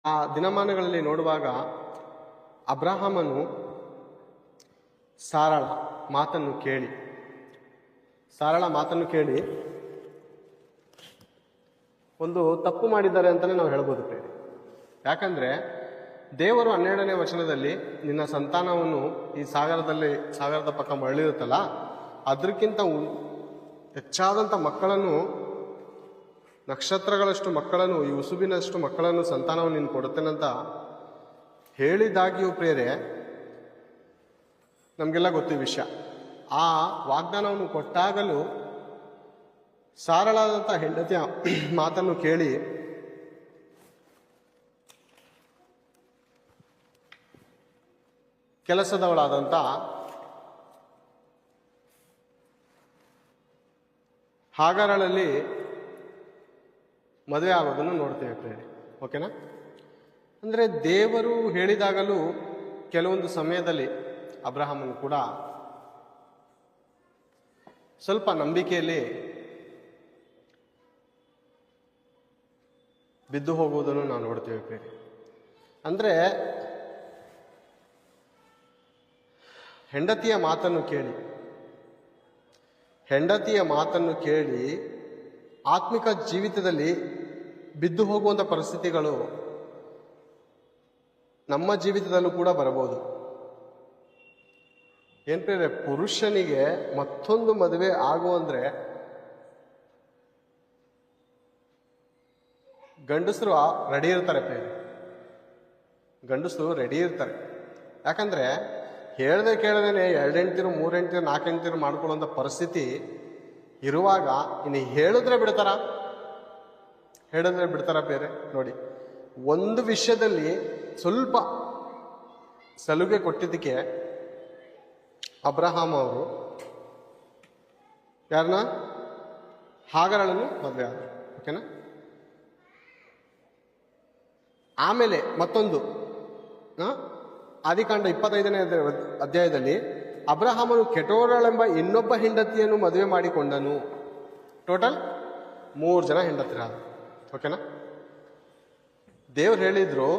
ಆ ದಿನಮಾನಗಳಲ್ಲಿ ನೋಡುವಾಗ ಅಬ್ರಹಾಮನು ಸಾರಳ ಮಾತನ್ನು ಕೇಳಿ ಒಂದು ತಪ್ಪು ಮಾಡಿದ್ದಾರೆ ಅಂತಲೇ ನಾವು ಹೇಳ್ಬೋದು ಪ್ರೇರಿ. ಯಾಕಂದರೆ ದೇವರು 12ನೇ ವಚನದಲ್ಲಿ ನಿನ್ನ ಸಂತಾನವನ್ನು ಈ ಸಾಗರದ ಪಕ್ಕ ಮರಳಿರುತ್ತಲ್ಲ, ಅದಕ್ಕಿಂತ ಹೆಚ್ಚಾದಂಥ ಮಕ್ಕಳನ್ನು, ನಕ್ಷತ್ರಗಳಷ್ಟು ಮಕ್ಕಳನ್ನು, ಈ ಉಸುಬಿನಷ್ಟು ಮಕ್ಕಳನ್ನು, ಸಂತಾನವನ್ನು ನೀನು ಕೊಡುತ್ತೇನಂತ ಹೇಳಿದಾಗಿಯೂ ಪ್ರೇರೆ ನಮಗೆಲ್ಲ ಗೊತ್ತು ವಿಷಯ. ಆ ವಾಗ್ದಾನವನ್ನು ಕೊಟ್ಟಾಗಲೂ ಸಾರಳಾದಂಥ ಹೆಂಡತಿಯ ಮಾತನ್ನು ಕೇಳಿ ಕೆಲಸದವಳಾದಂಥ ಹಾಗರಳಲ್ಲಿ ಮದುವೆ ಆಗೋದನ್ನು ನೋಡ್ತೇವೆ ಪ್ರೇರಿ. ಓಕೆನಾ? ಅಂದರೆ ದೇವರು ಹೇಳಿದಾಗಲೂ ಕೆಲವೊಂದು ಸಮಯದಲ್ಲಿ ಅಬ್ರಹಾಮನು ಕೂಡ ಸ್ವಲ್ಪ ನಂಬಿಕೆಯಲ್ಲಿ ಬಿದ್ದು ಹೋಗುವುದನ್ನು ನಾವು ನೋಡ್ತೇವೆ ಪ್ರೇರಿ. ಅಂದರೆ ಹೆಂಡತಿಯ ಮಾತನ್ನು ಕೇಳಿ ಆತ್ಮಿಕ ಜೀವಿತದಲ್ಲಿ ಬಿದ್ದು ಹೋಗುವಂಥ ಪರಿಸ್ಥಿತಿಗಳು ನಮ್ಮ ಜೀವಿತದಲ್ಲೂ ಕೂಡ ಬರಬಹುದು. ಏನ್ ಪ್ರೇರೆ, ಪುರುಷನಿಗೆ ಮತ್ತೊಂದು ಮದುವೆ ಆಗುವಂದ್ರೆ ಗಂಡಸರು ರೆಡಿ ಇರ್ತಾರೆ ಪ್ರೇರೆ. ಗಂಡಸರು ರೆಡಿ ಇರ್ತಾರೆ. ಯಾಕಂದ್ರೆ ಹೇಳ್ದೆ ಕೇಳದೇನೆ 2 ಹೆಂಡ್ತಿರು 3 ಹೆಂಡ್ತಿರು 4 ಹೆಂಡ್ತಿರು ಮಾಡ್ಕೊಳ್ಳುವಂಥ ಪರಿಸ್ಥಿತಿ ಇರುವಾಗ ಇನ್ನು ಹೇಳಿದ್ರೆ ಬಿಡ್ತಾರ ಬೇರೆ. ನೋಡಿ, ಒಂದು ವಿಷಯದಲ್ಲಿ ಸ್ವಲ್ಪ ಸಲುಗೆ ಕೊಟ್ಟಿದ್ದಕ್ಕೆ ಅಬ್ರಹಾಂ ಅವರು ಯಾರನ್ನ, ಹಾಗರಳನ್ನು ಮದುವೆ ಆದರು. ಓಕೆನಾ? ಆಮೇಲೆ ಮತ್ತೊಂದು ಆದಿಕಾಂಡ 25ನೇ ಅಧ್ಯಾಯದಲ್ಲಿ ಅಬ್ರಹಾಮನು ಕೆಟೋರಳೆಂಬ ಇನ್ನೊಬ್ಬ ಹೆಂಡತಿಯನ್ನು ಮದುವೆ ಮಾಡಿಕೊಂಡನು. ಟೋಟಲ್ 3 ಜನ ಹೆಂಡತಿರಾದರು. ಓಕೆನಾ? ದೇವ್ರು ಹೇಳಿದ್ರು,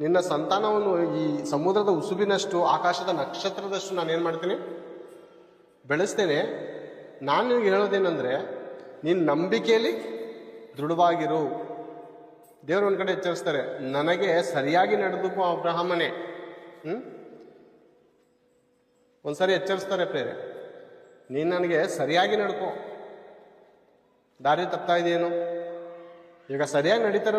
ನಿನ್ನ ಸಂತಾನವನ್ನು ಈ ಸಮುದ್ರದ ಉಸುಬಿನಷ್ಟು, ಆಕಾಶದ ನಕ್ಷತ್ರದಷ್ಟು ನಾನೇನು ಮಾಡ್ತೀನಿ, ಬೆಳೆಸ್ತೇನೆ. ನಾನು ನಿನಗೆ ಹೇಳೋದೇನೆಂದರೆ, ನಿನ್ನ ನಂಬಿಕೆಯಲ್ಲಿ ದೃಢವಾಗಿರು. ದೇವರು ಒಂದು ಕಡೆ ಎಚ್ಚರಿಸ್ತಾರೆ, ನನಗೆ ಸರಿಯಾಗಿ ನಡೆದಕ್ಕೂ ಅಬ್ರಹಾಮನೇ. ಒಂದ್ಸರಿ ಎಚ್ಚರಿಸ್ತಾರೆ ಪ್ರೇರೆ, ನೀನು ನನಗೆ ಸರಿಯಾಗಿ ನಡ್ಕೋ, ದಾರಿ ತಪ್ತಾ ಇದೆಯೇನು? ಈಗ ಸರಿಯಾಗಿ ನಡೀತಾರ